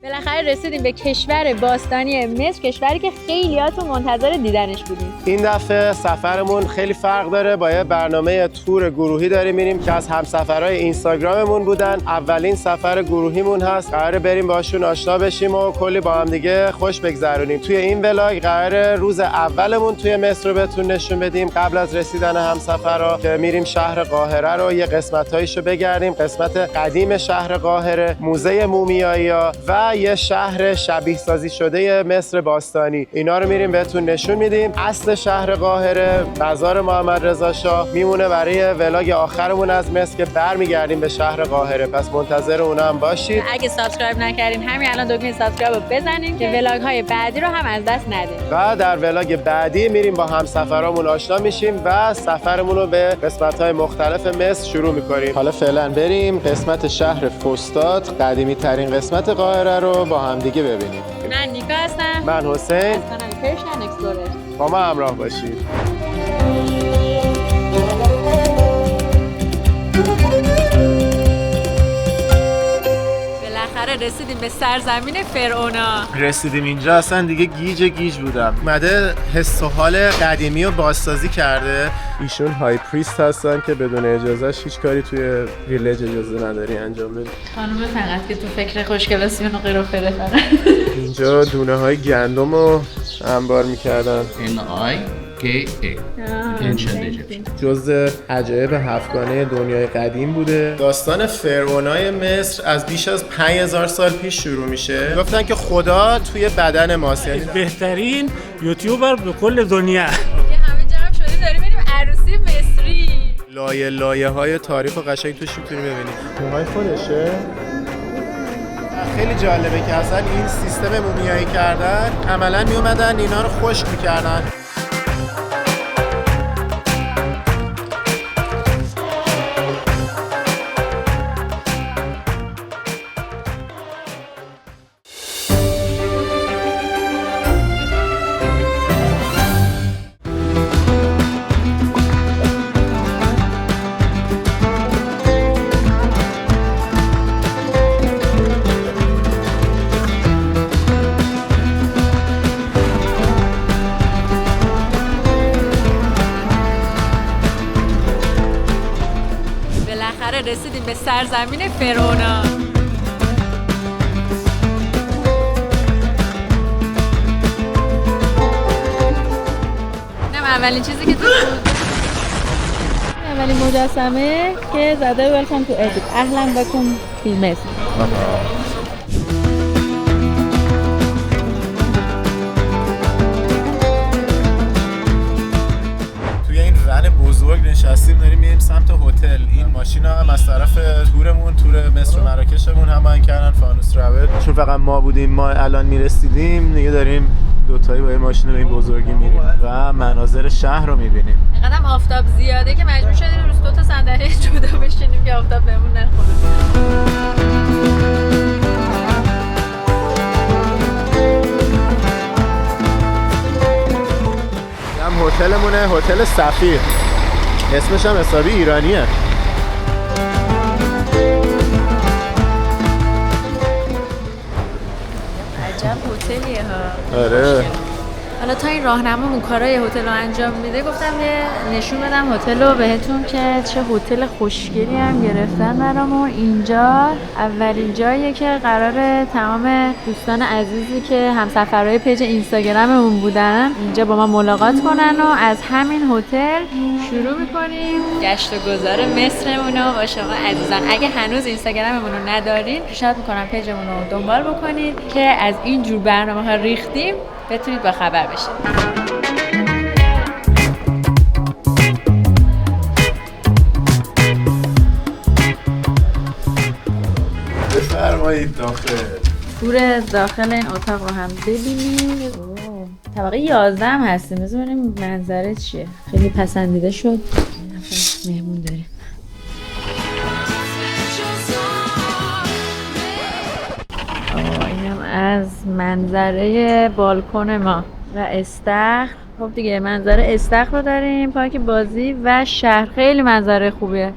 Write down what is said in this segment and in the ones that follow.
بالاخره رسیدیم به کشور باستانی مصر، کشوری که خیلیاتون منتظر دیدنش بودیم. این دفعه سفرمون خیلی فرق داره، با یه برنامه تور گروهی داریم میریم که از همسفرهای اینستاگراممون بودن. اولین سفر گروهیمون هست، قراره بریم باشون آشنا بشیم و کلی با هم دیگه خوش بگذرونیم. توی این ولاگ قراره روز اولمون توی مصر رو بهتون نشون بدیم قبل از رسیدن همسفرها، که میریم شهر قاهره رو یه قسمتایشو بگردیم. قسمت قدیم شهر قاهره، موزه مومیایی‌ها و یه شهر شبیه سازی شده مصر باستانی، اینا رو میریم بهتون نشون میدیم. اصل شهر قاهره بازار محمد رضا شاه میمونه برای ولاگ آخرمون از مصر که برمیگردیم به شهر قاهره، پس منتظر اونا هم باشید. اگه سابسکرایب نکردین همین الان دکمه سابسکرایب رو بزنین که ولاگ های بعدی رو هم از دست ندین. و در ولاگ بعدی میریم با همسفرامون آشنا میشیم و سفرمون رو به قسمت‌های مختلف مصر شروع میکنیم. حالا فعلا بریم قسمت شهر فسطاط، قدیمی ترین قسمت قاهره رو با هم دیگه ببینیم. من نیکا هستم. من حسین. از کانال پرشین اکسپلورر. با ما همراه باشید. بالاخره رسیدیم به سرزمین فرعونا. رسیدیم اینجا، اصلا دیگه گیج بودم. اومده حس و حال قدیمی و بازسازی کرده. ایشون های پریست هستن که بدون اجازهش هیچ کاری توی ویلج اجازه نداری انجام بدی. خانومه فقط که تو فکر خوشگلاسیون و غیر و فره فقط. اینجا دونه های گندم رو انبار میکردن. NIKA Ancient Egyptian. جزء عجایب هفتگانه دنیای قدیم بوده. داستان فرعونای مصر از بیش از 5000 سال پیش شروع میشه. گفتن که خدا توی بدن ماست، یعنی بهترین یوتیوبر به کل دنیا. یه همه جمع شده داریم بریم عروسی مصری. لایه های تاریخ و قشنگ توش میتونی ببینی. موهای خودشه. خیلی جالبه که اصلا این سیستم مومیایی کردن عملا میومدن اینا رو خشک میکردن. رسیدیم به سرزمین فرعونا. اینم اولین چیزی که تو اولین مجسمه که زده ویلکام تو اجیپت، اهلا بکم فی مصر. بزرگ نشستیم داریم میریم سمت هتل. این ماشینا هم از طرف تورمون، تور مصر و مراکشمون هماهنگ کردن فانوس ترافل، چون فقط ما بودیم ما الان میرسیدیم دیگه، داریم دوتایی با این ماشین به این بزرگی میریم و مناظر شهر رو میبینیم. اینقدرم آفتاب زیاده که مجبور شدیم روز دو تا صندلی جدا بشینیم که آفتاب بهمون نخوره. هتلمونه، هتل سفیر، اسمش هم حسابی ایرانیه. عجب هتلیه ها. آره. حالا تا این راهنمامون کارای هتل رو انجام میده گفتم یه نشون بدم هتل رو بهتون که چه هتل خوشگلی هم گرفتن برامون. اینجا اولین جاییه که قراره تمام دوستان عزیزی که همسفرهای پیج اینستاگراممون بودن اینجا با ما ملاقات کنن و از همین هتل شروع میکنیم گشت و گذار مصرمون رو با شما عزیزان. اگه هنوز اینستاگراممون رو ندارین پیشنهاد میکنم پیجمون رو دنبال بکنید که از این جور برنامه‌ها ریختیم بتونید با خبر بشید. بفرمایید داخل. تور داخل این اتاق رو هم ببینید. طبقه 11 هم هستیم. بذار ببینیم منظره چیه. خیلی پسندیده شد. مهمون داریم. اینم از منظره بالکن ما و استخر. خب دیگه منظره استخر رو داریم، پارک بازی و شهر. خیلی منظره خوبیه،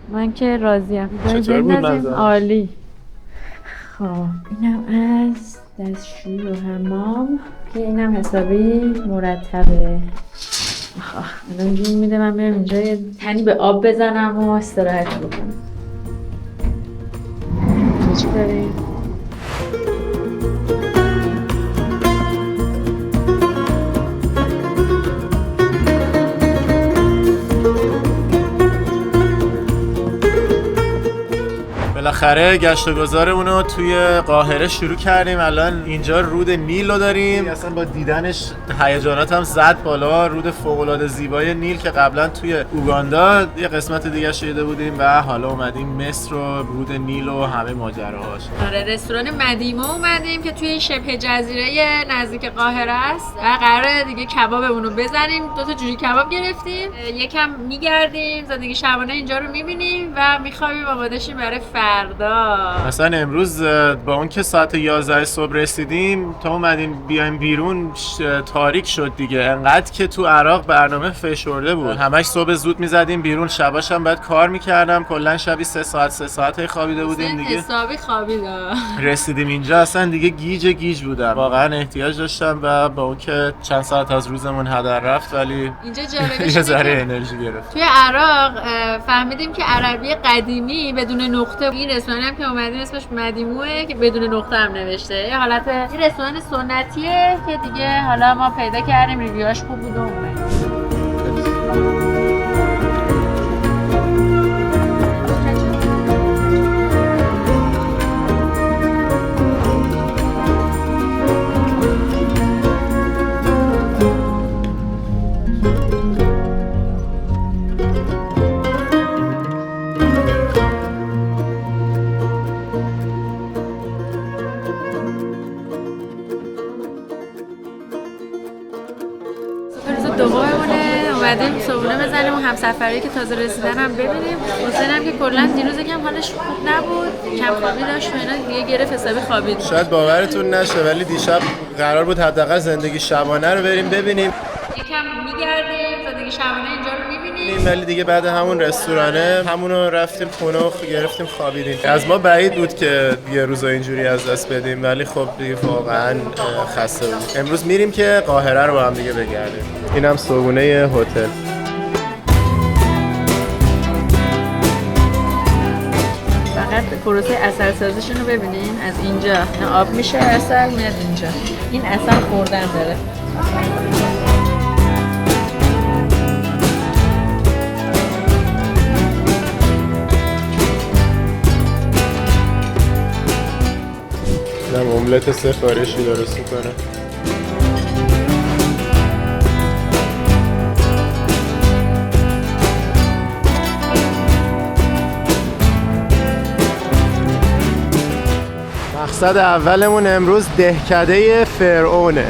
من که راضیم. چطور بود منظره؟ عالی. خب اینم از دستشویی و حمام که اینم حسابی مرتبه. الان جون میده من برم اینجا یه تنی به آب بزنم و استراحت بکنم. چی داریم؟ بالاخره گشت و گذارمون رو توی قاهره شروع کردیم. الان اینجا رود نیل رو داریم. اصلا با دیدنش هیجاناتم زد بالا. رود فوق‌العاده زیبای نیل که قبلا توی اوگاندا یه قسمت دیگه شیده بودیم و حالا اومدیم مصر و رود نیل و همه ماجراهاش. آره رستوران مدیمه اومدیم که توی شبه جزیره نزدیک قاهره است و قراره دیگه کبابمون رو بزنیم. 2 جوری کباب گرفتیم. یکم میگردیم زندگی شبانه اینجا رو میبینیم و میخوابیم آماده شیم برای فردا. مثلا امروز با اون که ساعت 11 صبح رسیدیم تا اومدیم بیایم بیرون تاریک شد دیگه. انقدر که تو عراق برنامه فشرده بود. همش صبح زود میزدیم بیرون. شباش هم بعد کار میکردم. کلا شبی 3 ساعت خوابیده بودیم دیگه. حسابی خوابیدم. رسیدیم اینجا اصلا دیگه گیج بودم. واقعا احتیاج داشتم و با اون که چند ساعت از روزمون هدر رفت ولی اینجا جالبش یه ذره انرژی گرفت. توی عراق فهمیدیم که عربی قدیمی بدون نقطه. این رستورانی هم که اومدیم اسمش مدیموه که بدون نقطه هم نوشته. یه حالت این رستوران سنتیه که دیگه حالا ما پیدا کردیم ریویوهاش خوب بود و اومدیم. اومدیم صبحونه بزنیم و همسفری که تازه رسیدن هم ببینیم. حسین هم که کلا دیروز یکم حالش خوب نبود، کم خوابی داشت و اینا دیگه گرفت حسابی خوابید. شاید باورتون نشه ولی دیشب قرار بود حداقل زندگی شبانه رو بریم ببینیم. یکم میگردیم زندگی شبانه اینجا رو میبینیم ولی دیگه بعد همون رستورانه همونو رفتیم خونه و گرفتیم خوابیدیم. از ما بعید بود که یه روزا اینجوری از دست بدیم ولی خب دیگه واقعا خسته بود. امروز میریم که قاهره رو با هم دیگه بگردیم. اینم صبحونه هتل. فقط پروسه عسل سازیشون رو ببینین. از اینجا آب میشه عسل میاد اینجا. این عسل خوردن داره. املت سفارشی درست میکنه. مقصد اولمون امروز دهکده فرعونه.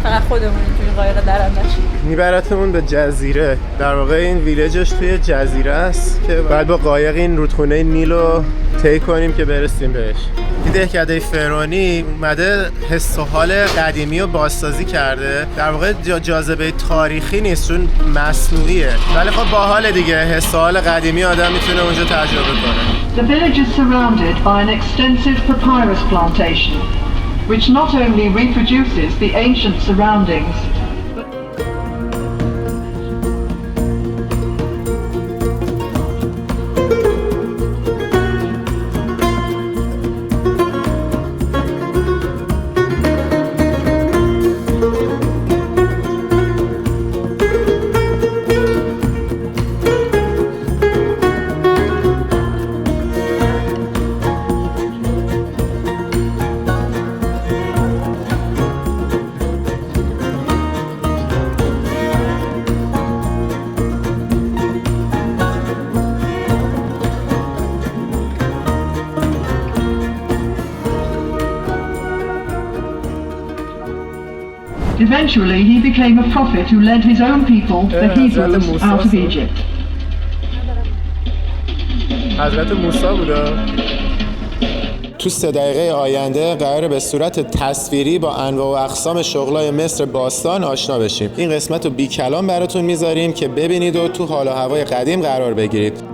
فقط خودمون توی قایق درندش میبرتمون به جزیره. در واقع این ویلیجش توی جزیره است که بعد با قایق این رودخونه نیل رو طی کنیم که برسیم بهش. این دهکده فرعونی اومده حس و حال قدیمی رو بازسازی کرده. در واقع جاذبه تاریخی نیست چون مصنوعیه ولی خب باحال دیگه. حس و حال قدیمی آدم میتونه اونجا تجربه کنه. The village is surrounded by an extensive papyrus plantation which not only reproduces the ancient surroundings Eventually, he became a prophet who led his own people, the Hebrews, out of Egypt. حضرت موسی بوده. تو 3 دقیقه آینده قراره به صورت تصویری با انواع و اقسام شغلای مصر باستان آشنا بشیم. این قسمت رو بی کلام براتون میذاریم که ببینید و تو حال و هوای قدیم قرار بگیرید.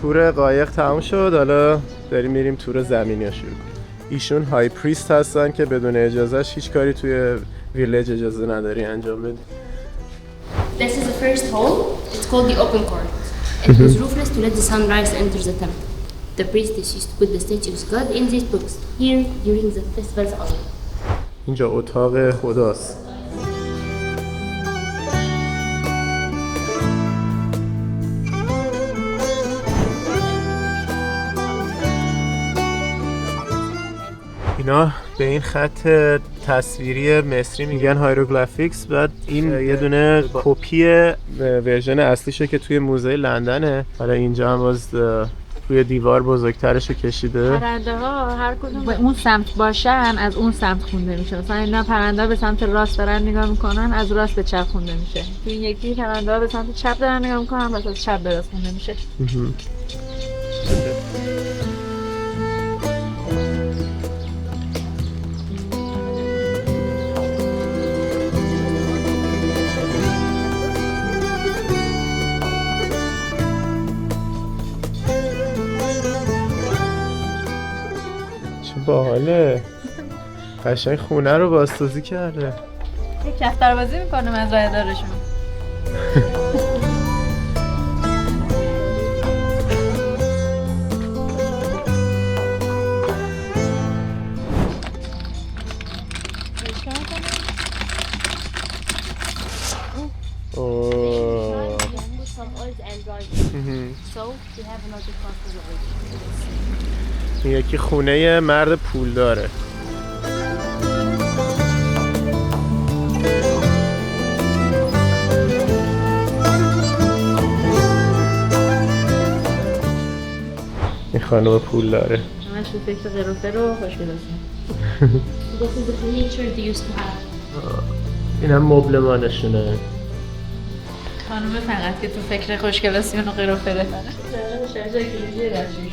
تور قایق تموم شد، حالا داریم میریم تور زمینی رو شروع کنیم. ایشون های پریست هستن که بدون اجازهش هیچ کاری توی ویلیج اجازه نداری انجام بدی. This is the first hall. It's called the open court. It was roofless to let the sunrise enter the temple. The priestess used to put the statues of God in these books here during the festivals only. اینجا اتاق خداست. اینا به این خط تصویری مصری میگن هایروگلافیکس. بعد این یه دونه کپی ورژن اصلیشه که توی موزه لندنه. حالا اینجا هم باز روی دیوار بزرگترشو کشیده. پرنده ها هر کدوم به اون سمت باشن از اون سمت خونده میشه. مثلا اینا پرنده به سمت راست دارن نگاه میکنن، از راست به چپ خونده میشه. تو این یکی پرنده ها به سمت چپ دارن نگاه میکنن، واسه از چپ به راست خونده میشه. باحاله، قشنگ خونه رو بازسازی کرده. یک کفتر بازی میکنه مزرعه دارشون. این یکی خونه مرد پول داره. خانم پول داره. همش تو فکر قروفه رو خوشگلاشون. This is the furniture they used to have. این هم مبلمانشونه. خانم فقط که تو فکر خوشگلاسیون و قروفه رفتنه. شرجه کلیدی رشیش.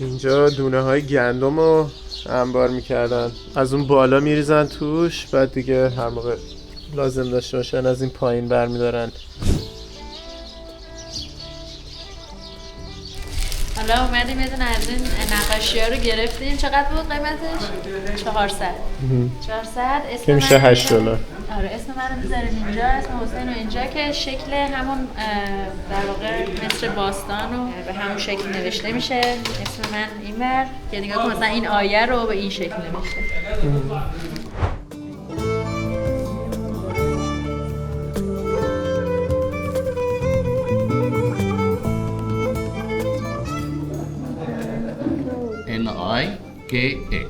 اینجا دونه های گندم رو انبار میکردن، از اون بالا میریزن توش، بعد دیگه هر موقع لازم داشته باشن از این پایین برمیدارن. حالا اومدیم یه دونه از این نقاشی ها رو گرفتیم. چقدر بود قیمتش؟ 400. 400 که میشه $8. آره اسم من رو میذاریم اینجا، اسم حسین رو اینجا که شکل همون در واقع مصر باستان رو به همون شکل نوشته میشه. اسم من اینور که نگاه کن مثلا این آیه رو به این شکل نوشته. N-I-K-A.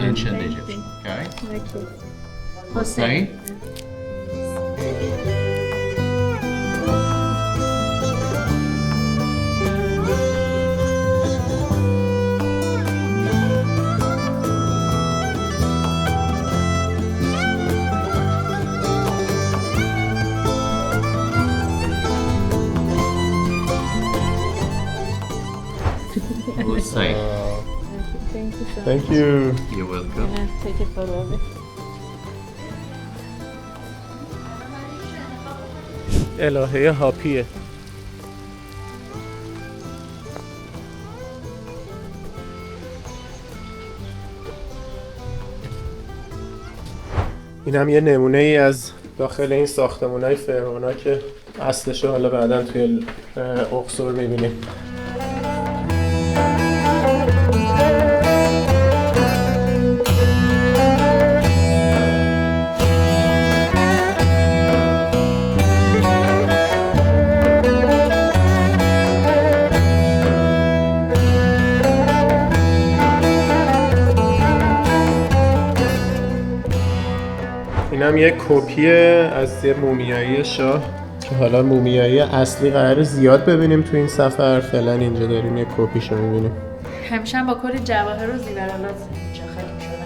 Ancient Egyptian. Okay? حسین. Right? Hussein. Thank you. You're welcome. Take a photo of it. الهه هاپیه. این هم یه نمونه ای از داخل این ساختمونای فرعونا که اصلش حالا بعداً توی اقصر میبینیم. اینم یک کپی از یه مومیایی شاه که حالا مومیایی اصلی قراره زیاد ببینیم تو این سفر. فعلا اینجا داریم یک کپیشو میبینیم. همیشه با کلی جواهر و زیورالات اینجا خیلی شدن.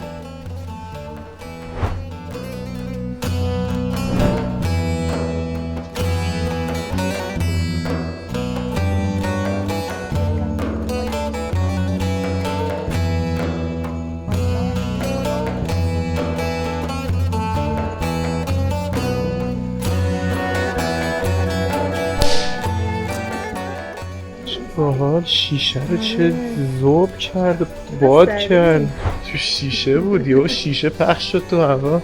باحال. شیشه رو چه ذوب کرد، باد کرد، تو شیشه بود، یهو شیشه پخش شد تو هوا.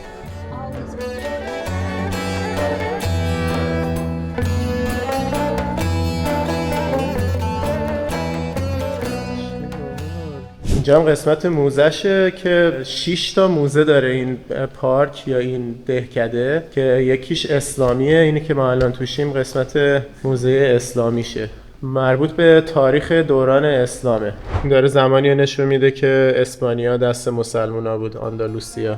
اینجا هم قسمت موزهشه که 6 تا موزه داره این پارک یا این دهکده که یکیش اسلامیه، اینی که ما الان توشیم قسمت موزه اسلامیشه، مربوط به تاریخ دوران اسلامه. این داره زمانی رو نشون میده که اسپانیا دست مسلمونا بود، اندلوسیا.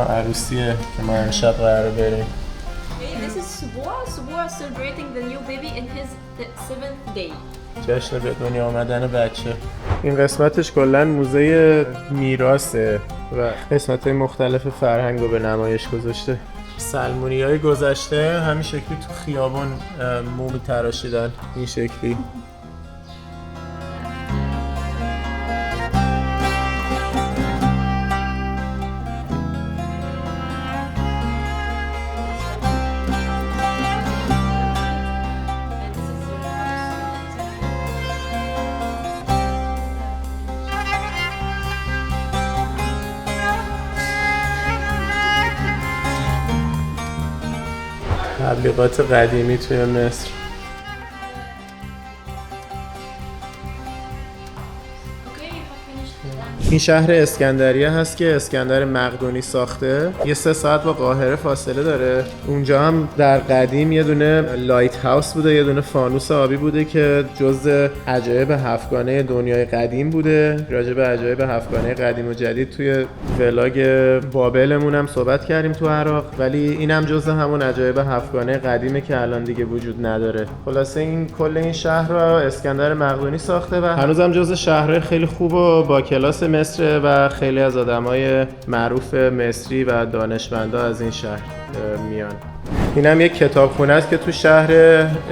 عروسیه که ما امشب قراره بریم. This is Subua. Subua is celebrating the new baby in his 7th day. جشن به دنیا آمدن بچه. این قسمتش کلا موزه میراثه و قسمت‌های مختلف فرهنگ رو به نمایش گذاشته. سلمونی‌های گذشته همین شکلی تو خیابون مومی تراشیدن، این شکلی. تبلیغات قدیمی توی مصر. این شهر اسکندریه هست که اسکندر مقدونی ساخته. یه 3 ساعت با قاهره فاصله داره. اونجا هم در قدیم یه دونه لایت هاوس بوده، یه دونه فانوس آبی بوده که جزء عجایب 7گانه دنیای قدیم بوده. راجع به عجایب 7گانه قدیم و جدید توی ولاگ بابلمون هم صحبت کردیم تو عراق، ولی اینم جزء همون عجایب 7گانه قدیمه که الان دیگه وجود نداره. خلاصه این کل این شهر رو اسکندر مقدونی ساخته و هنوزم جزء شهرهای خیلی خوب و با کلاس مصر و خیلی از آدمای معروف مصری و دانشمندا از این شهر میان. اینم یک کتابخونه است که تو شهر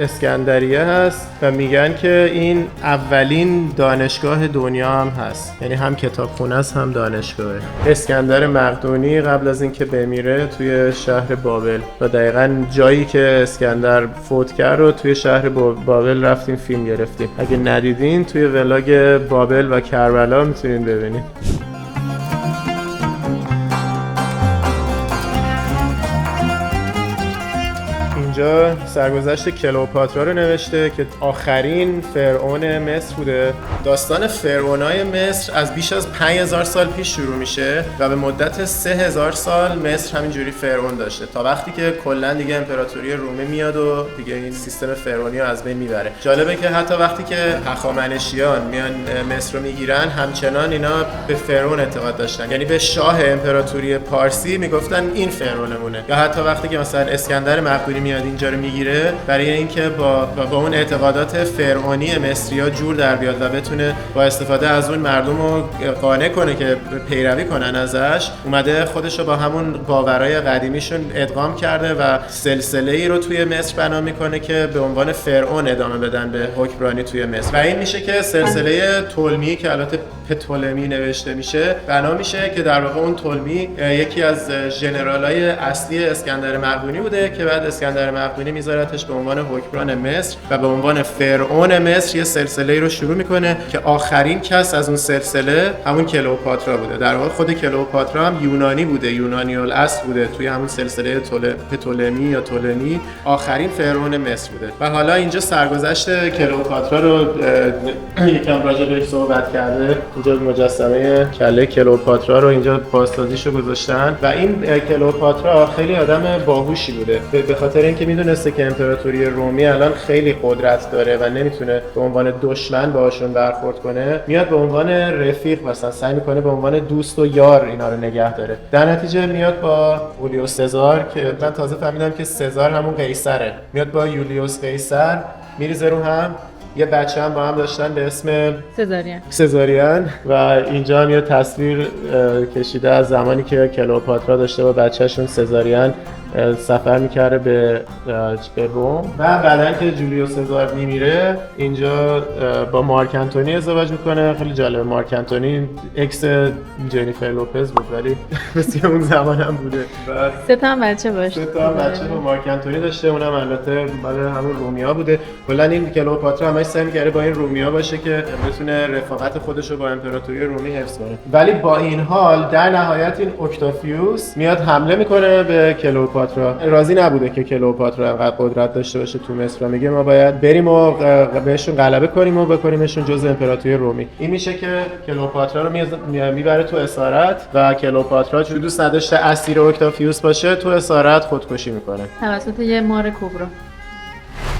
اسکندریه هست و میگن که این اولین دانشگاه دنیا هم هست، یعنی هم کتابخونه است هم دانشگاهه. اسکندر مقدونی قبل از اینکه بمیره توی شهر بابل و دقیقاً جایی که اسکندر فوت کرد رو توی شهر بابل رفتیم فیلم گرفتیم. اگه ندیدین توی ولاگ بابل و کربلا میتونین ببینید. اینجا سرگذشت کلئوپاترا رو نوشته که آخرین فرعون مصر بوده. داستان فرعونای مصر از بیش از 5000 سال پیش شروع میشه و به مدت 3000 سال مصر همینجوری فرعون داشته تا وقتی که کلا دیگه امپراتوری رومی میاد و دیگه این سیستم فرعونی رو از بین میبره. جالبه که حتی وقتی که هخامنشیان میان مصر رو میگیرن همچنان اینا به فرعون اعتقاد داشتن، یعنی به شاه امپراتوری پارسی میگفتن این فرعونمونه. یا حتی وقتی که مثلا اسکندر مقدونی میاد اینجا رو میگیره برای اینکه با اون اعتقادات فرعونی مصری‌ها جور در بیاد و بتونه با استفاده از اون مردم رو قانع کنه که پیروی کنن ازش، اومده خودش رو با همون باورهای قدیمیشون ادغام کرده و سلسله‌ای رو توی مصر بنا میکنه که به عنوان فرعون ادامه بدن به حکمرانی توی مصر. و این میشه که سلسله طولمی که البته پتولمی نوشته میشه بنا میشه که در واقع اون طولمی یکی از ژنرالای اصلی اسکندر مقدونی بوده که بعد اسکندر مقدونی میذارتش به عنوان حکمران مصر و به عنوان فرعون مصر یه سلسله‌ای رو شروع میکنه که آخرین کس از اون سلسله همون کلئوپاترا بوده. در واقع خود کلئوپاترا هم یونانی بوده، یونانی الاصل بوده، توی همون سلسله پتولمی یا طولمی آخرین فرعون مصر بوده. و حالا اینجا سرگذشت کلئوپاترا رو یکم راجع بهش صحبت کرده. اینجا مجسمه کله کلئوپاترا رو اینجا بازسازیشو گذاشتن و این کلئوپاترا خیلی آدم باهوشی بوده، به خاطر اینکه میدونسته که امپراتوری رومی الان خیلی قدرت داره و نمیتونه به عنوان دشمن باهاشون برخورد کنه، میاد به عنوان رفیق مثلا سعی میکنه به عنوان دوست و یار اینا رو نگه داره. در نتیجه میاد با یولیوس سزار، که من تازه فهمیدم که سزار همون قیصره، میاد با یولیوس قیصر میریزه رو هم. یه بچه هم با هم داشتن به اسم سزاریان و اینجا هم یه تصویر کشیده از زمانی که کلئوپاترا داشته با بچه‌شون سزاریان سفر میکرده به روم و بعدن که جولیوس سزار میمیره اینجا با مارک انتونی ازدواج میکنه. خیلی جالبه، مارک انتونی اکس جنیفر لوپز بود ولی مثل اون زمان هم بوده. 3 تا بچه باشه، 3 تا بچه با مارک انتونی داشته، اونم البته مال همون رومیا بوده. کلا این کلئوپاترا همش سعی می‌کرده با این رومیا باشه که بتونه رفاقت خودش رو با امپراتوری رومی حفظ کنه. ولی با این حال در نهایت این اکتافیوس میاد حمله میکنه به کلئوپاترا. راضی نبوده که کلئوپاترا انقدر قدرت داشته باشه تو مصر، میگه ما باید بریم و بهشون غلبه کنیم و بکنیمشون جزء امپراتوری رومی. این میشه که کلئوپاترا رو میبره تو اسارت و کلئوپاترا چون دوست نداشته اسیر اکتافیوس باشه تو اسارت خودکشی میکنه توسط یه مار کبرا.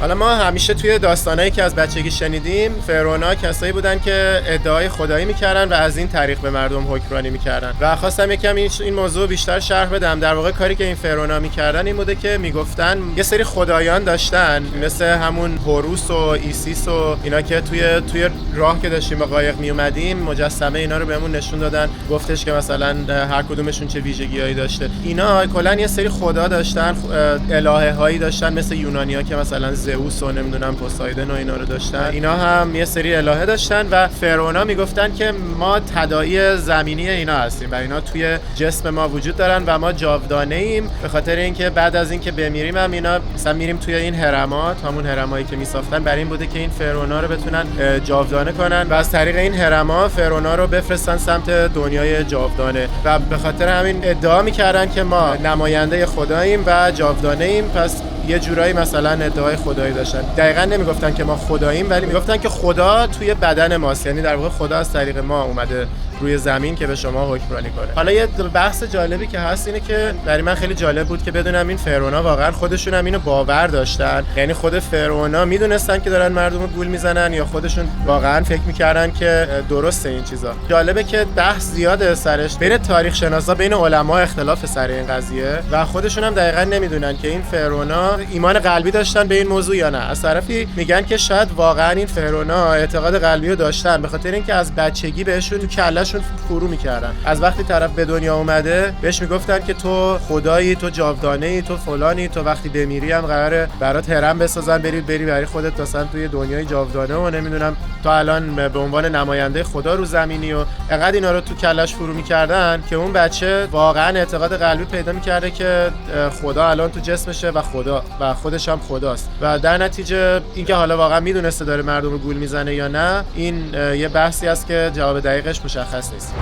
حالا ما همیشه توی داستانایی که از بچگی شنیدیم فرعونا کسایی بودن که ادعای خدایی میکردن و از این طریق به مردم حکمرانی میکردن و خواستم یکم این موضوع بیشتر شرح بدم. در واقع کاری که این فرعونا میکردن این بوده که میگفتن یه سری خدایان داشتن مثل همون هوروس و ایسیس و اینا که توی راه که داشتیم با قایق میومدیم مجسمه اینا رو بهمون نشون دادن، گفتش که مثلا هر کدومشون چه ویژگیایی داشته. اینا کلا یه سری خدا داشتن، الهه هایی داشتن مثل یونانی‌ها که مثلا زئوس و نمیدونم پوسایدن و اینا رو داشتن. اینا هم یه سری الهه داشتن و فرعونا میگفتن که ما تداعی زمینی اینا هستیم و اینا توی جسم ما وجود دارن و ما جاودانه ایم، به خاطر اینکه بعد از اینکه بمیریم هم اینا مثلا میریم توی این هرمات، همون هرمایی که میساختن برای این بوده که این فرعونا رو بتونن جاودانه کنن و از طریق این هرما فرعونا رو بفرستن سمت دنیای جاودانه و به خاطر همین ادعا میکردن که ما نماینده خداییم و جاودانه ایم، پس یه جورایی مثلا ادعای خدایی داشتن. دقیقاً نمیگفتن که ما خداییم، ولی میگفتن که خدا توی بدن ماست، یعنی در واقع خدا از طریق ما اومده روی زمین که به شما حکمرانی کنه. حالا یه بحث جالبی که هست اینه که برای من خیلی جالب بود که بدونم این فرعونا واقعا خودشون هم اینو باور داشتن، یعنی خود فرعونا میدونستن که دارن مردمو گول میزنن یا خودشون واقعا فکر میکردن که درسته این چیزا. جالبه که بحث زیاده سرش، بین تاریخ شناسا، بین علما اختلاف سر این قضیه و خودشون هم دقیقاً نمیدونن که این فرعونا ایمان قلبی داشتن به این موضوع یا نه. از طرفی میگن که شاید واقعا این فرعونا اعتقاد قلبی رو داشتن، به خاطر اینکه از بچگی بهشون کلهشون فرو میکردن. از وقتی طرف به دنیا اومده بهش میگفتن که تو خدایی، تو جاودانه‌ای، تو فلانی، تو وقتی بمیری هم قراره برات هرم بسازن بری برای خودت مثلا توی دنیای جاودانه و نمیدونم تو الان به عنوان نماینده خدا رو زمینی و انقدر اینا رو تو کلش فرو میکردن که اون بچه واقعا اعتقاد قلبی پیدا میکرده که خدا الان تو جسمشه و خدا و خودش هم خداست و در نتیجه اینکه حالا واقعا میدونسته داره مردم رو گول میزنه یا نه، این یه بحثی است که جواب دقیقش مشخص نیست.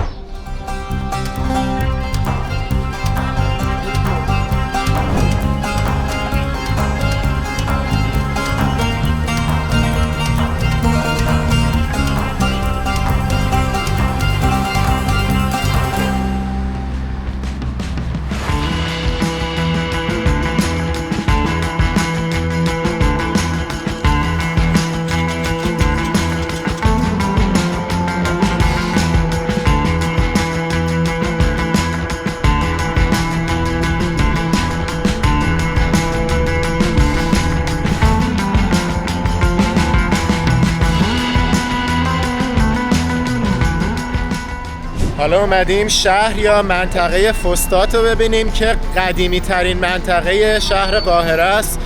حالا اومدیم شهر یا منطقه فسطاط رو ببینیم که قدیمی ترین منطقه شهر قاهره است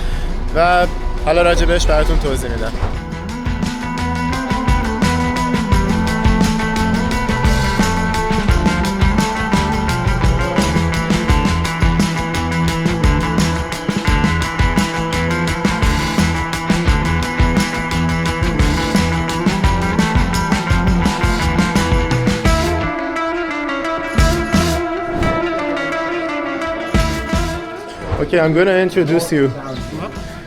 و حالا راجبش براتون توضیح میدم. Okay, I'm going to introduce you.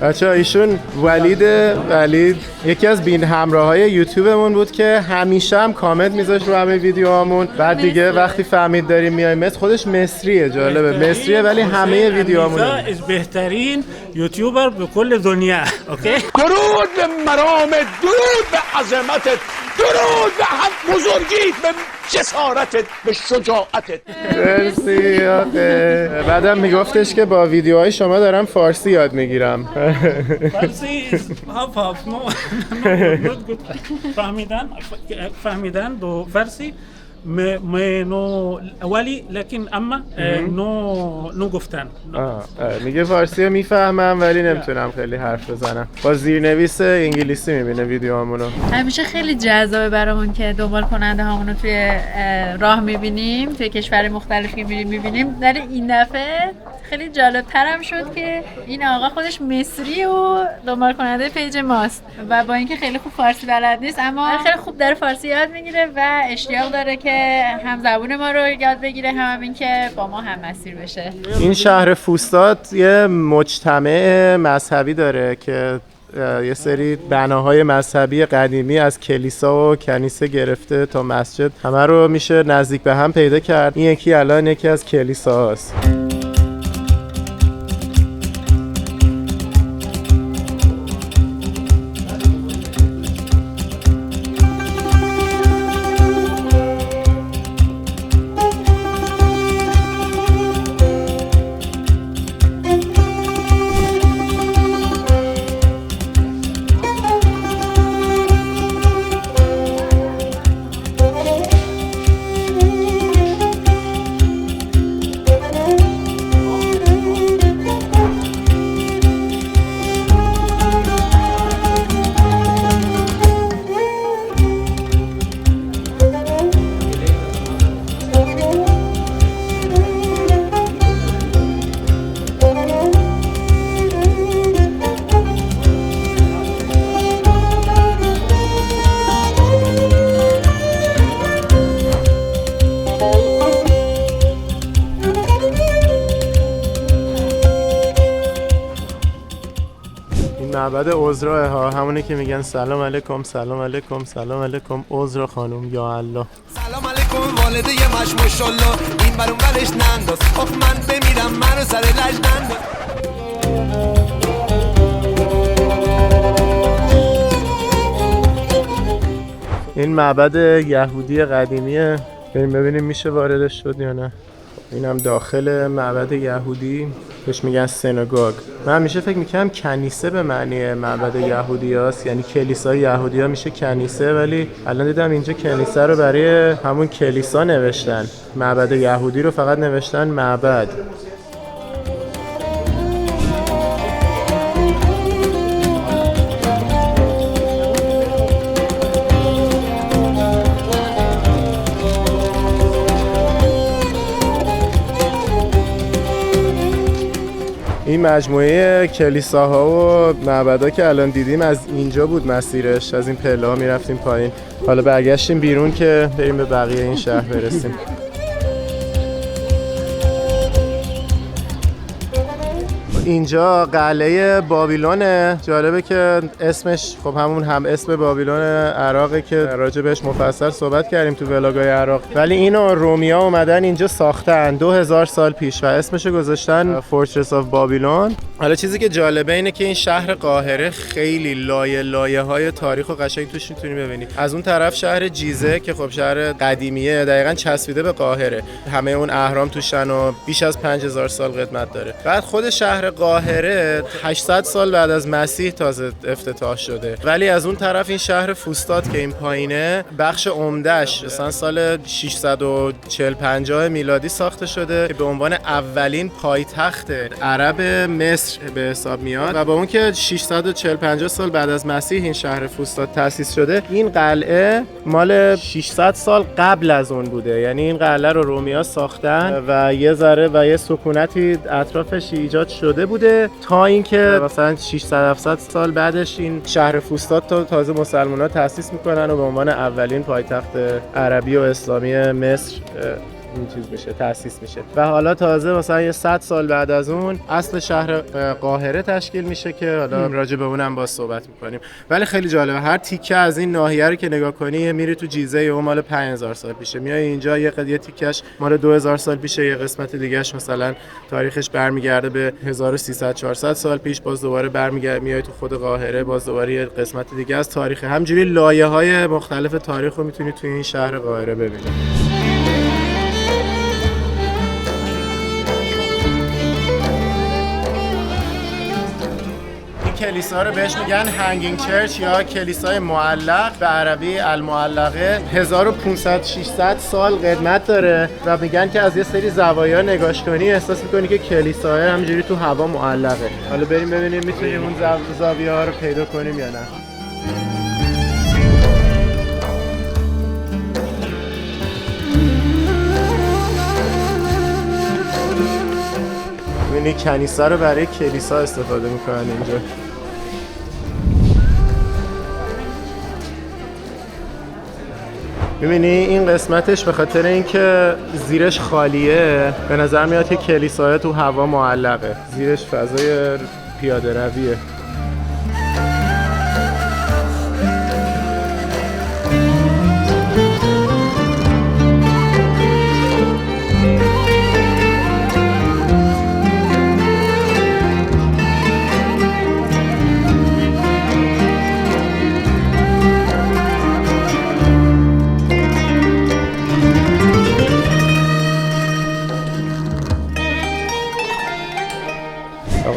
بچه‌ها ایشون ولید یکی از بین همراه‌های یوتیوبمون بود که همیشه هم کامنت میذاشت رو همه ویدیوهامون. بعد دیگه وقتی فهمید داریم میایم مصر، خودش مصریه، جالبه مصریه ولی همه ویدیوهامون از بهترین یوتیوبر به کل دنیا. اوکی، درود به مرامت، درود به عظمتت، درود به هم بزرگیت، به جسارتت، به شجاعتت. مرسی آقا. بعدم میگفتش که با ویدیوهای شما دارم فارسی یاد میگیرم. فارسی هاف فهمیدن دو فارسی نو اولی لکن اما نو گفتن. میگه فارسی رو میفهمم ولی نمیتونم خیلی حرف بزنم. با زیرنویس انگلیسی میبینه ویدیوهامونو. همیشه خیلی جذابه برامون که دنبال کننده هامونو توی راه میبینیم، توی کشور مختلفی میبینیم. در این دفعه خیلی جالب ترم شد که این آقا خودش مصری و دنبال کننده پیج ماست و با اینکه خیلی خوب فارسی بلد نیست اما خیلی خوب داره فارسی یاد میگیره و اشتیاق داره که هم زبون ما رو یاد بگیره، هم این که با ما هم مسیر بشه. این شهر فسطاط یه مجتمع مذهبی داره که یه سری بناهای مذهبی قدیمی از کلیسا و کنیسه گرفته تا مسجد همه رو میشه نزدیک به هم پیدا کرد. این یکی الان یکی از کلیساهاست. معبد عذرا ها، همونی که میگن سلام علیکم سلام علیکم سلام علیکم عذرا خانم یا الله. سلام علیکم والده مش ماشاءالله این برون برش ننداز آخ من بمیرم منو سر لج ننداز. این معبد یهودی قدیمیه، بریم ببینیم میشه واردش شد یا نه. اینم داخل معبد یهودی، بهش میگن سیناگوگ. من همیشه فکر میکنم کنیسه به معنی معبد یهودی هست، یعنی کلیسای یهودی ها میشه کنیسه، ولی الان دیدم اینجا کنیسه رو برای همون کلیسا نوشتن، معبد یهودی رو فقط نوشتن معبد. این مجموعه کلیساها و معبدها که الان دیدیم از اینجا بود مسیرش، از این پله‌ها میرفتیم پایین. حالا برگشتیم بیرون که بریم به بقیه این شهر برسیم. اینجا قلعه بابیلونه. جالبه که اسمش خب همون هم اسم بابیلون عراقه که راجع بهش مفصل صحبت کردیم تو ولاگای عراق، ولی اینو رومیا اومدن اینجا ساختن 2000 سال پیش و اسمشو گذاشتن فورترس آف بابیلون. حالا چیزی که جالبه اینه که این شهر قاهره خیلی لایه های تاریخ و قشنگ توش میتونی ببینی. از اون طرف شهر جیزه که خب شهر قدیمیه، دقیقاً چسبیده به قاهره، همه اون اهرام توشن و بیش از 5000 سال قدمت داره. بعد خود شهر قاهره 800 سال بعد از مسیح تازه افتتاح شده، ولی از اون طرف این شهر فوستاد که این پایینه بخش عمده‌اش مثلا سال 640-50 میلادی ساخته شده که به عنوان اولین پایتخت عرب مصر به حساب میاد و با اون که 640-50 سال بعد از مسیح این شهر فوستاد تأسیس شده، این قلعه مال 600 سال قبل از اون بوده. یعنی این قلعه رو رومیا ساختن و یه ذره و یه سکونتی اطرافش ایجاد شده بوده تا اینکه مثلا 600-700 سال بعدش این شهر فوستاد تازه مسلمان‌ها تأسیس میکنن و به عنوان اولین پایتخت عربی و اسلامی مصر این چیز میشه، تأسیس میشه. و حالا تازه مثلا یه 100 سال بعد از اون اصل شهر قاهره تشکیل میشه که حالا راجع به اونم باز صحبت میکنیم. ولی خیلی جالبه، هر تیکه از این ناحیه رو که نگاه کنی میری تو جیزه و مال 5000 سال پیشه، میای اینجا یه تیکش مال 2000 سال پیشه، یه قسمت دیگهش مثلا تاریخش برمیگرده به 1300-400 سال پیش، باز دوباره برمیگرده میای تو خود قاهره، باز دوباره یه قسمت دیگه از تاریخ. همجوری لایه‌های مختلف تاریخ رو میتونی تو این شهر قاهره ببینی. کلیسا رو بهش میگن هنگینگ چرچ یا کلیسای معلق، به عربی المعلقه. 1500-600 سال قدمت داره و میگن که از یه سری زوایا نگاش کنی احساس میکنی که کلیسا همینجوری تو هوا معلقه. حالا بریم ببینیم میتونیم اون زاویه ها رو پیدا کنیم یا نه. ببینید کنیسه رو برای کلیسا استفاده میکنن اینجا. می‌بینی این قسمتش به خاطر اینکه زیرش خالیه به نظر میاد که کلیسای تو هوا معلقه، زیرش فضای پیاده رویه.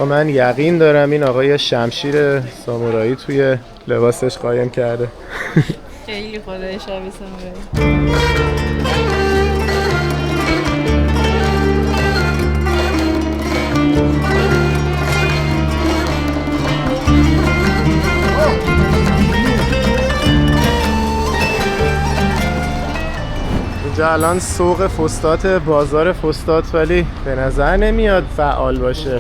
من یقین دارم این آقای شمشیر سامورایی توی لباسش قایم کرده. خیلی خدای شبیه سامورایی. اینجا الان سوق فستات، بازار فستات، ولی به نظر نمیاد فعال باشه.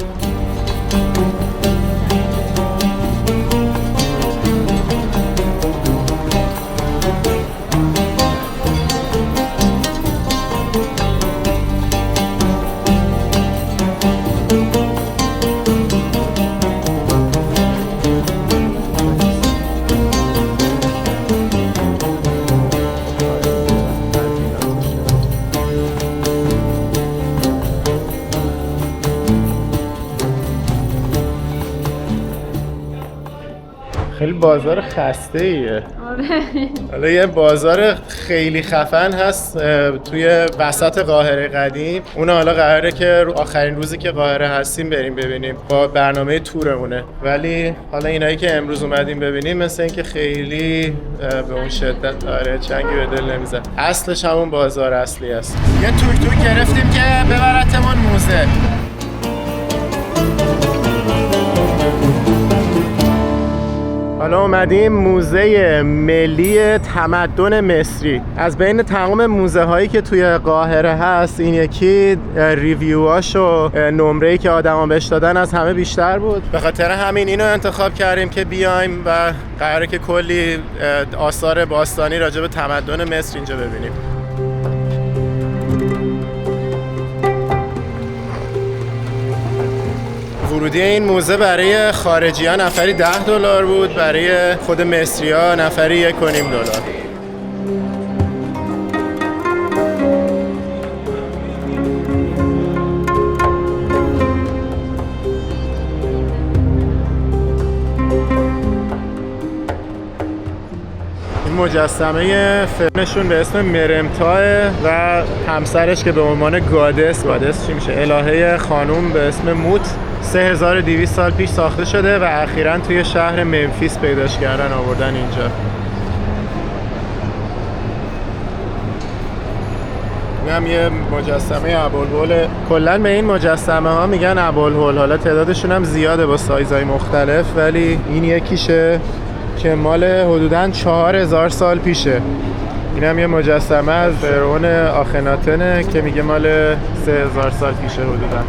بازار خسته ایه. آره. حالا یه بازار خیلی خفن هست توی وسط قاهره قدیم. اون حالا قراره که آخرین روزی که قاهره هستیم بریم ببینیم با برنامه تورمونه. ولی حالا اینایی که امروز اومدیم ببینیم مثل اینکه خیلی به اون شدت چنگی به دل نمیزن. اصلش همون بازار اصلی است. یه توک توک گرفتیم که ببرتمون موزه. حالا اومدیم موزه ملی تمدن مصری. از بین تمام موزه هایی که توی قاهره هست این یکی ریویوهاش و نمره‌ای که آدما بهش دادن از همه بیشتر بود. به خاطر همین اینو انتخاب کردیم که بیایم و قراره که کلی آثار باستانی راجع به تمدن مصر اینجا ببینیم. ورودی این موزه برای خارجی‌ها نفری $10 بود، برای خود مصری‌ها نفری $1.5. این مجسمه فرنشون به اسم مرمتا و همسرش که به عنوان گادس چی میشه؟ الهه خانوم به اسم موت 3200 سال پیش ساخته شده و اخیراً توی شهر ممفیس پیداش کردن آوردن اینجا. این هم یه مجسمه ابوالهول. کلاً به این مجسمه ها میگن ابوالهول. حالا تعدادشون هم زیاده با سایزهای مختلف، ولی این یکیشه که مال حدوداً 4000 سال پیشه. این هم یه مجسمه از فرعون آخناتنه که میگه مال 3000 سال پیشه حدوداً.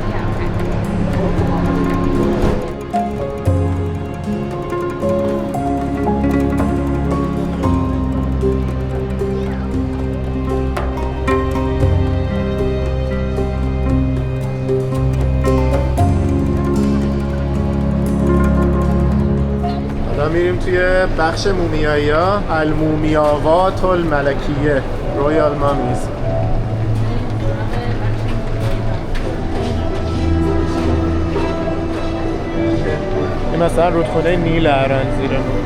میریم توی بخش مومیایی ها، المومیاوات الملکیه، رویال مامیز. این مثلا رودخونه نیل هران زیرمون.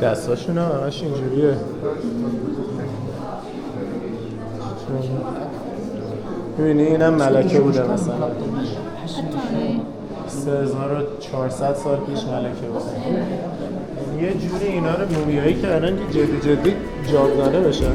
دستاشون هم همش اینجوریه. میبینی اینم ملکه بوده مثلا 3400 سال پیش ملکه بوده. یه جوری اینا رو مومیایی کردن که جدی جاودانه بشن.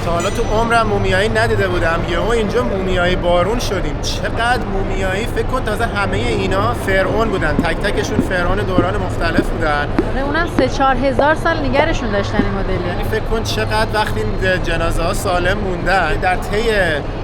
حالا تو عمرم مومیایی ندیده بودم، یهو اینجا مومیایی بارون شدیم. چقدر مومیایی! فکر کن تازه همه اینا فرعون بودن، تک تکشون فرعون دوران مختلف بودن. آره اونم 3-4 هزار سال نگرشون داشتن این مدلی. یعنی فکر کن چقدر وقتی جنازه ها سالم موندن در طی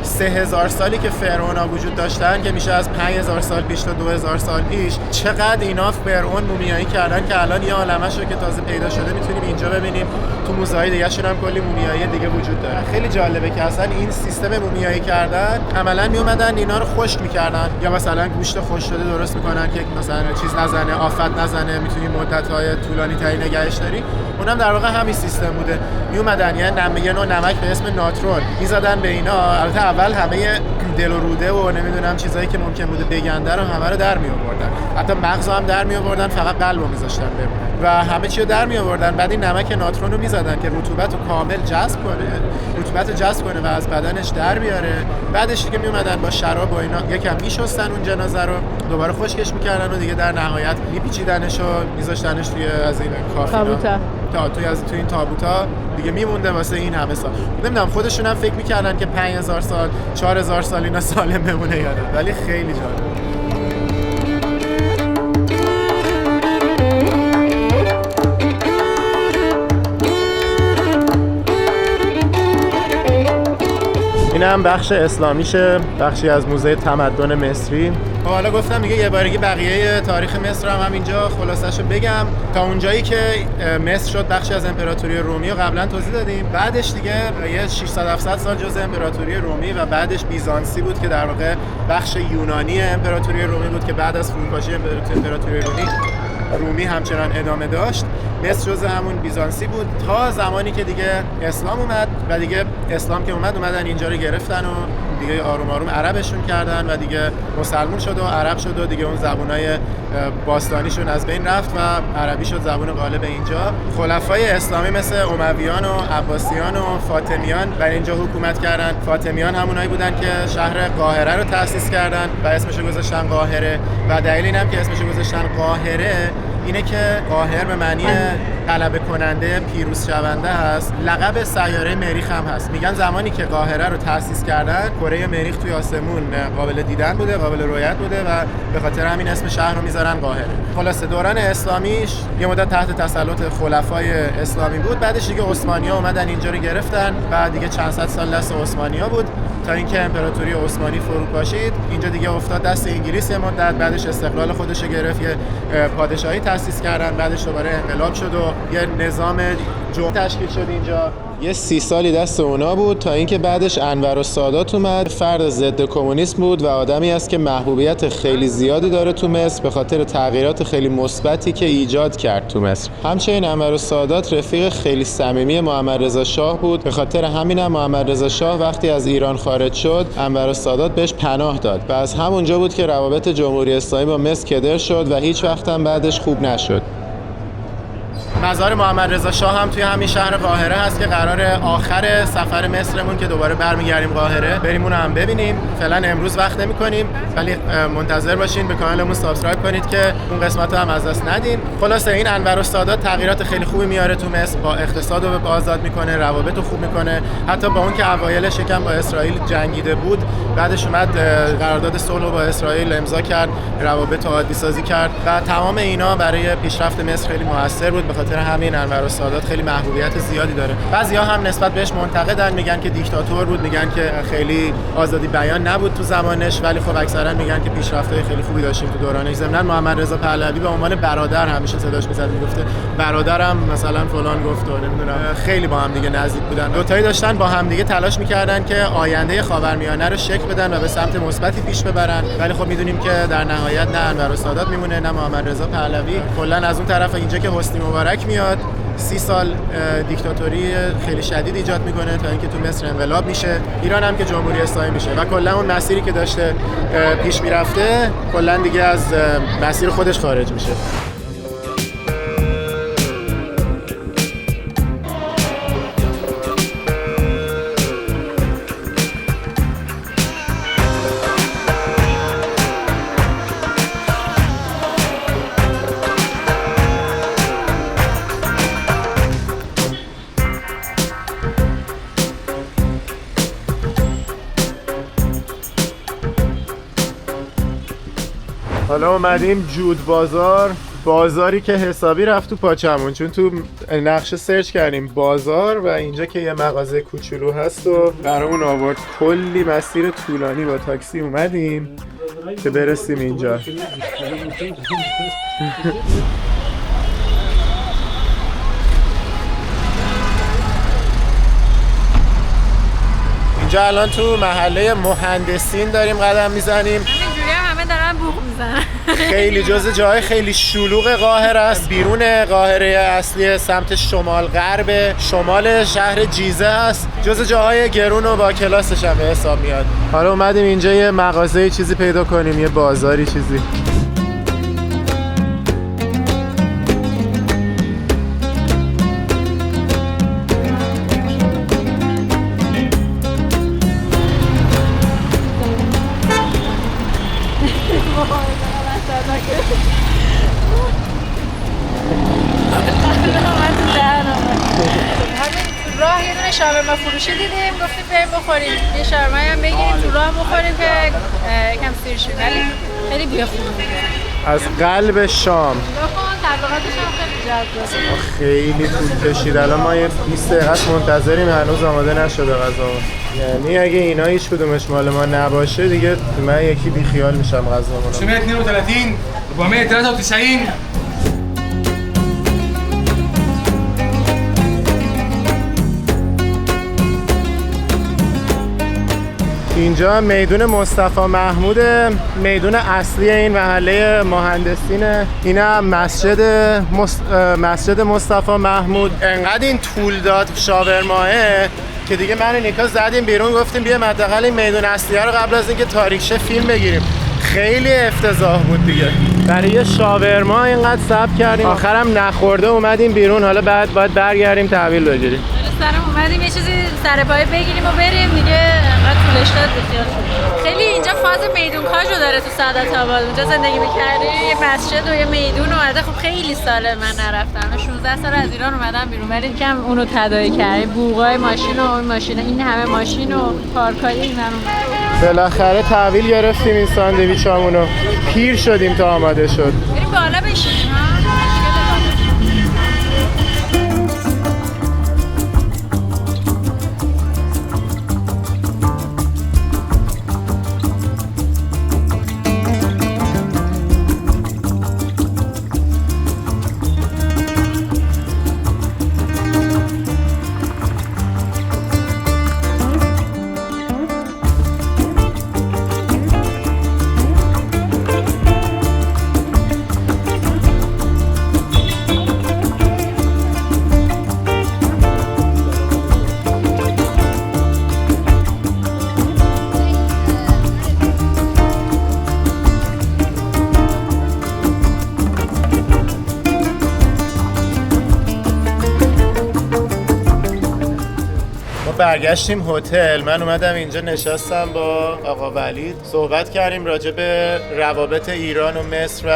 3000 سالی که فرعون ها وجود داشتن که میشه از 5000 سال پیش تا 2000 سال پیش، چقدر اینا فرعون مومیایی کردن که الان یه عالمه‌شو که تازه پیدا شده میتونیم اینجا ببینیم. تو موزه‌های دیگه‌شون هم کلی مومیایی دیگه وجود داره. خیلی جالبه که اصلا این سیستم مومیایی کردن عملاً میومدن اینا رو خشک می‌کردن، یا مثلا گوشت خشک شده درست می‌کنن که مثلا چیز نزنه، آفت نزنه، می‌تونی مدت‌های طولانی تری نگهش داری. اونم در واقع همین سیستم بوده. میومدن یه نوع نمک به اسم ناترون می‌زدن به اینا. البته اول همه دل و روده و نمیدونم چیزایی که ممکن بوده بگنده رو همه رو در می آوردن، حتی مغز هم در می آوردن، فقط قلبو میذاشتن بمونه و همه چی رو در می آوردن. بعد این نمک ناترون رو میزدن که رطوبت رو کامل جذب کنه و از بدنش در بیاره. بعدش دیگه می اومدن با شراب و اینا یکم میشستن اون جنازه رو، دوباره خشکش میکردن و دیگه در نهایت میپیچیدنش و میذاشتنش توی از این کافینا توی این تابوتا دیگه میمونده واسه این همه سال. نمیدونم خودشون هم فکر میکردن که 5000 سال 4000 سال اینا سالم بمونه یا نه، ولی خیلی جالب. این هم بخش اسلامیشه، بخشی از موزه تمدن مصری. حالا گفتم دیگه یه بارگی بقیه تاریخ مصر هم همینجا خلاصه‌شو بگم. تا اونجایی که مصر شد بخشی از امپراتوری رومی رو قبلا توضیح دادیم. بعدش دیگه یه 600-700 سال جزء امپراتوری رومی و بعدش بیزانسی بود که در واقع بخش یونانی امپراتوری رومی بود که بعد از فروپاشی امپراتوری رومی همچنان ادامه داشت. مصر جزء همون بیزانسی بود تا زمانی که دیگه اسلام اومد و دیگه اسلام که اومدن اینجا رو گرفتن و دیگه آروم آروم عربشون کردن و دیگه مسلمون شد و عرب شد و دیگه اون زبونای باستانیشون از بین رفت و عربی شد زبون غالب اینجا. خلفای اسلامی مثل امویان و عباسیان و فاطمیان بر اینجا حکومت کردن. فاطمیان همونایی بودن که شهر قاهره رو تأسیس کردن و اسمشو گذاشتن قاهره و دلیل اینم که اسمشو گذاشتن قاهره اینه که قاهر به معنی غلبه کننده، پیروز شونده هست. لقب سیاره مریخ هم هست. میگن زمانی که قاهره رو تأسیس کردن کره مریخ توی آسمون قابل دیدن بوده، قابل رؤیت بوده و به خاطر همین اسم شهر رو میذارن قاهره. خلاصه دوران اسلامیش یه مدت تحت تسلط خلفای اسلامی بود. بعدش دیگه عثمانی‌ها اومدن اینجا رو گرفتن و دیگه چند صد سال دست عثمانی‌ها بود تا اینکه امپراتوری عثمانی فروپاشید. اینجا دیگه افتاد دست انگلیس یه مدت، بعدش استقلال خودش رو گرفت، یه پادشاهی تأسیس کردن، بعدش دوباره انقلاب شد و یه نظام جمهوری تشکیل شد اینجا. یه 30 سالی دست اونا بود تا اینکه بعدش انور السادات اومد. فرد ضد کمونیسم بود و آدمی است که محبوبیت خیلی زیادی داره تو مصر به خاطر تغییرات خیلی مثبتی که ایجاد کرد تو مصر. همچنین انور السادات رفیق خیلی صمیمی محمد رضا شاه بود. به خاطر همینم محمد رضا شاه وقتی از ایران خارج شد انور السادات بهش پناه داد و از همونجا بود که روابط جمهوری اسلامی با مصر کدر شد و هیچ وقت هم بعدش خوب نشد. مزار محمد رضا شاه هم توی همین شهر قاهره هست که قرار آخر سفر مصرمون که دوباره برمیگردیم قاهره بریم اون هم ببینیم. فعلا امروز وقت نمی‌کنیم ولی منتظر باشین، به کانالمون سابسکرایب کنید که اون قسمت رو هم از دست ندین. خلاصه این انور السادات تغییرات خیلی خوبی میاره تو مصر، با اقتصاد رو آزاد میکنه، روابط رو خوب میکنه. حتی با اون که اوایلش یکم با اسرائیل جنگیده بود، بعدش اومد قرارداد صلح با اسرائیل امضا کرد، روابط عادی سازی کرد و تمام اینا برای پیشرفت مصر خیلی موثر بود. به خاطر همین انور السادات خیلی محبوبیت زیادی داره. بعضیا هم نسبت بهش منتقدن، میگن که دیکتاتور بود، میگن که خیلی آزادی بیان نبود تو زمانش، ولی خب اکثرا میگن که پیشرفت‌های خیلی خوبی داشتیم تو دورانش. ضمن محمد رضا پهلوی به عنوان برادر همیشه صداش می‌زد، میگفته برادرم مثلا فلان گفت و نمیدونم. خیلی با هم دیگه نزدیک بودن. دوتایی داشتن با هم دیگه تلاش می‌کردن که آینده خاورمیانه رو شکل بدن و به سمت مثبتی پیش ببرن، ولی خب میدونیم که در نهایت نه انور السادات میمونه نه محمد رضا پهلوی. کلا از اون طرف اینجا که حسنی مبارک میاد 30 سال دیکتاتوری خیلی شدید ایجاد میکنه تا اینکه تو مصر انقلاب میشه، ایران هم که جمهوری اسلامی میشه و کلا اون مسیری که داشته پیش میرفته کلا دیگه از مسیر خودش خارج میشه. حالا اومدیم جود بازار، بازاری که حسابی رفت تو پاچمون، چون تو نقشه سرچ کردیم بازار و اینجا که یه مغازه کوچولو هست و برامون آورد. کلی مسیر طولانی با تاکسی اومدیم که برسیم اینجا. اینجا الان تو محله مهندسین داریم قدم میزنیم. همینجوری همه دارن دارن بوق میزنن. خیلی جزء جاهای خیلی شلوغ قاهره است. بیرون قاهره اصلی سمت شمال غرب شمال شهر جیزه است. جزء جاهای گرون و با کلاسش هم به حساب میاد. حالا اومدیم اینجا یه مغازه چیزی پیدا کنیم، یه بازاری چیزی. راه یه دونه شاورما فروشی دیدیم، گفتیم بریم بخوریم، یه شاورما هم بگیریم تو راه بخوریم که یکم سیر شیم، ولی خیلی بوی خوبی میده. از قلب شام. تبلیغاتش هم خیلی جذابه. خیلی طول کشید. الان ما یه 20 دقیقه منتظریم، هنوز آماده نشده غذامون. یعنی اگه اینا هیچ کدومش مال ما نباشه دیگه من یکی بیخیال میشم غذامون. 932 493. اینجا میدون مصطفی محمود، میدون اصلی این محله مهندسینه. اینا مسجد مصطفی محمود. انقدر این طول داد شاورماه که دیگه من و نیکا زدیم بیرون، گفتیم بیا حداقل این میدون اصلیه رو قبل از اینکه تاریک شه فیلم بگیریم. خیلی افتضاح بود دیگه. برای یه شاورما اینقدر صبر کردیم، آخرم نخورده اومدیم بیرون. حالا بعد باید برگردیم تحویل بگیریم. سرم اومدیم یه چیزی سر پای بگیریم و بریم دیگه، انقدر طولش داد بسیار شد. خیلی اینجا فاز میدون کاژو داره تو سعادت آباد. اونجا زندگی می‌کردیم، یه مسجد و یه میدون اومده. خب خیلی ساله من نرفتم، 16 سال از ایران اومدم بیرون، ولی کم اونو تداعی کردیم. بوقای ماشین و اون ماشین، این همه ماشین و پارکای این منو. بالاخره تحویل گرفتیم این ساندویچامونو. پیر شدیم تا آماده شد. بریم بالا بشینیم ها. برگشتیم هتل. من اومدم اینجا نشستم با آقا ولید، صحبت کردیم راجع به روابط ایران و مصر و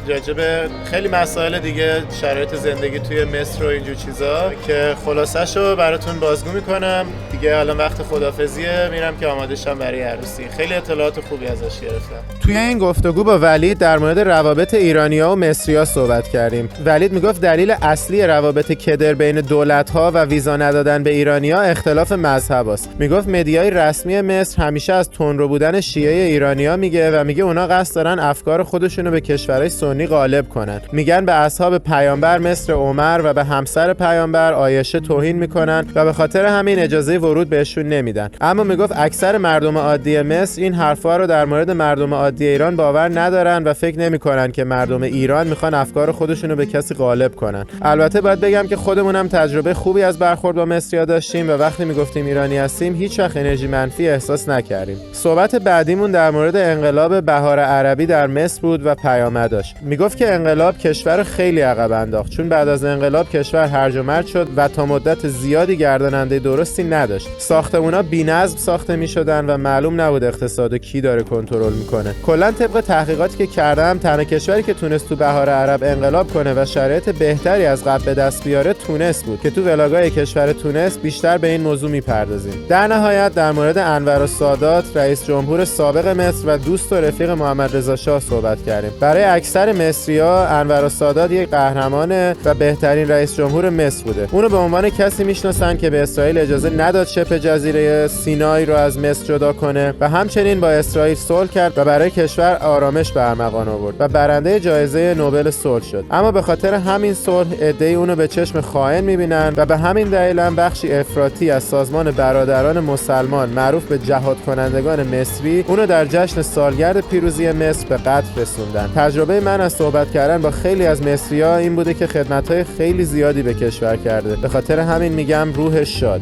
راجع به خیلی مسائل دیگه، شرایط زندگی توی مصر و اینجور چیزا که خلاصه‌شو براتون بازگو میکنم دیگه. الان وقت خدافظیه، میرم که آماده شم برای عروسی. خیلی اطلاعات خوبی ازش گرفتم. توی این گفتگو با ولید در مورد روابط ایرانی‌ها و مصری‌ها صحبت کردیم. ولید میگفت دلیل اصلی روابط کدر بین دولت‌ها و ویزا ندادن به ایرانی‌ها اختلاف مذهب است. میگفت مدیای رسمی مصر همیشه از تندرو بودن شیعه ایرانی‌ها میگه و میگه اونا قصد دارن افکار خودشونو به کشورهای سنی غالب کنن. میگن به اصحاب پیامبر مثل عمر و به همسر پیامبر عایشه توهین میکنن و به خاطر همین اجازه ورود بهشون نمیدن. اما میگفت اکثر مردم عادی مصر این حرفا رو در مورد مردم عادی ایران باور ندارن و فکر نمیکنن که مردم ایران میخوان افکار خودشونو به کسی غالب کنن. البته باید بگم که خودمونم تجربه خوبی از برخورد با مصری‌ها داشتیم و وقتی میگفتیم ایرانی هستیم هیچ وقت انرژی منفی احساس نکردیم. صحبت بعدیمون در مورد انقلاب بهار عربی در مصر بود و پیامدش. میگفت که انقلاب کشور خیلی عقب انداخت، چون بعد از انقلاب کشور هرج و مرج شد و تا مدت زیادی گرداننده درستی نداشت. ساختمونا بی‌نظم ساخته میشدن و معلوم نبود اقتصاد کی داره کنترل میکنه. کلا طبق تحقیقاتی که کردم تنها کشوری که تونست تو بهار عرب انقلاب کنه و شرایط بهتری از قبل به دست بیاره تونس بود که تو ولاگای کشور تونس بیشتر به این موضوع میپردازیم. در نهایت در مورد انور السادات رئیس جمهور سابق مصر و دوست و رفیق محمد رضا شاه صحبت کردیم. برای اکثر مصری‌ها انور السادات یک قهرمانه و بهترین رئیس جمهور مصر بوده. اونو به عنوان کسی میشناسن که به اسرائیل اجازه نداد شبه جزیره سینای رو از مصر جدا کنه و همچنین با اسرائیل صلح کرد و برای کشور آرامش به ارمغان آورد و برنده جایزه نوبل صلح شد. اما به خاطر همین صلح عده‌ای اونو به چشم خائن میبینن و به همین دلیل هم بخشی افراطی از سازمان برادران مسلمان معروف به جهاد کنندگان مصری اونو در جشن سالگرد پیروزی مصر به قتل رسوندن. تجربه من از صحبت کردن با خیلی از مصری‌ها این بوده که خدمت‌های خیلی زیادی به کشور کرده. به خاطر همین میگم روحش شاد.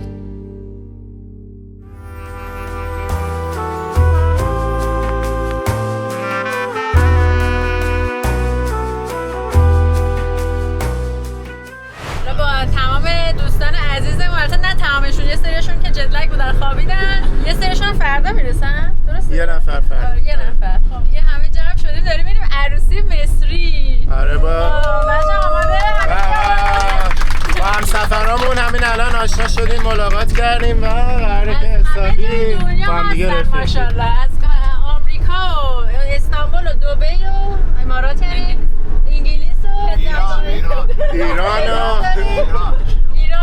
یه سریشون که جدلک بودن خوابیدن، یه سریشون فردا میرسن. درسته؟ یه نفر فردا. یه نفر. خب یه همه جمع شدیم داریم میریم عروسی مصری. آره با. بچه‌ها آماده؟ با همسفرامون همین الان آشنا شدیم، ملاقات کردیم و قراره که حسابی با هم دیگه رفیقیم. ماشاءالله از آمریکا و استانبول و دبی و امارات یعنی انگلیس و ایران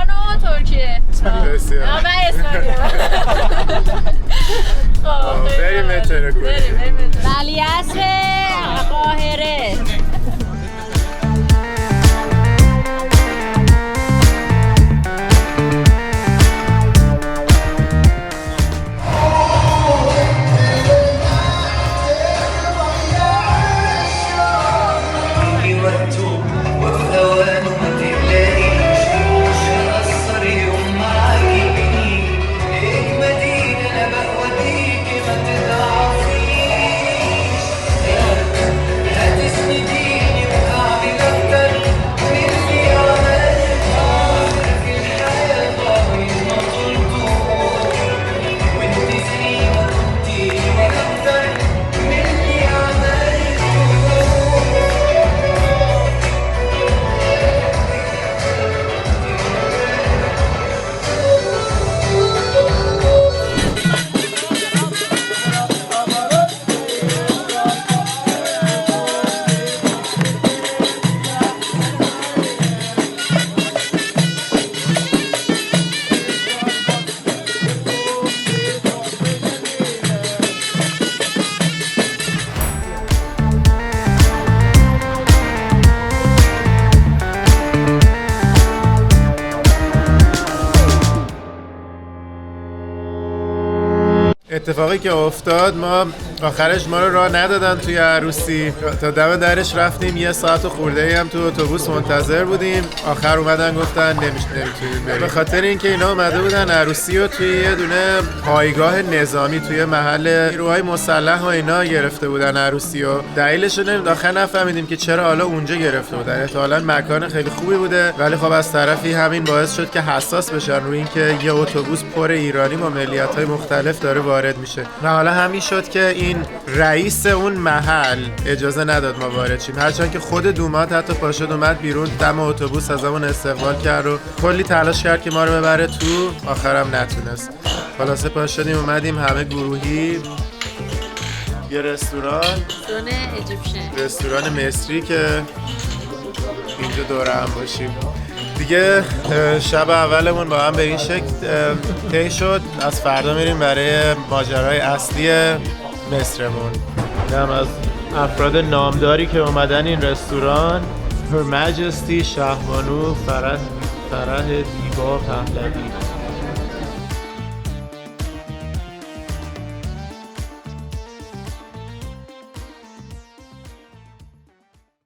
و ترکیه و اسپانیا. بریم مترو ولیعصر قاهره. اتفاقی که افتاد، ما آخرش ما رو راه ندادن توی عروسی، تا دم درش رفتیم، 1 ساعت و خورده هم تو اتوبوس منتظر بودیم. آخر اومدن گفتن نمیتونیم بریم، به خاطر اینکه اینا اومده بودن عروسی رو توی یه دونه پایگاه نظامی توی محل نیروهای مسلح و اینا گرفته بودن عروسی رو. دلیلش رو آخر نفهمیدیم که چرا حالا اونجا گرفته بودن. احتمالاً مکان خیلی خوبی بوده، ولی خب از طرفی همین باعث شد که حساس بشن روی اینکه یه اتوبوس پر ایرانی با ملیت‌های مختلف داره وارد میشه. و حالا همین شد که این رئیس اون محل اجازه نداد ما وارد شیم، هرچند که خود دومات حتی پاشد اومد بیرون، دم اتوبوس ازمون استقبال کرد و کلی تلاش کرد که ما رو ببره تو، آخرم نتونست. خلاصه پاشدیم اومدیم همه گروهی یه رستوران مصری که اینجا دوره هم باشیم دیگه. شب اولمون با هم به این شکل طی شد. از فردا میریم برای ماجرای اصلی مصرمون. هم از افراد نامداری که اومدن این رستوران: Her Majesty شهبانو فرح دیبا پهلوی.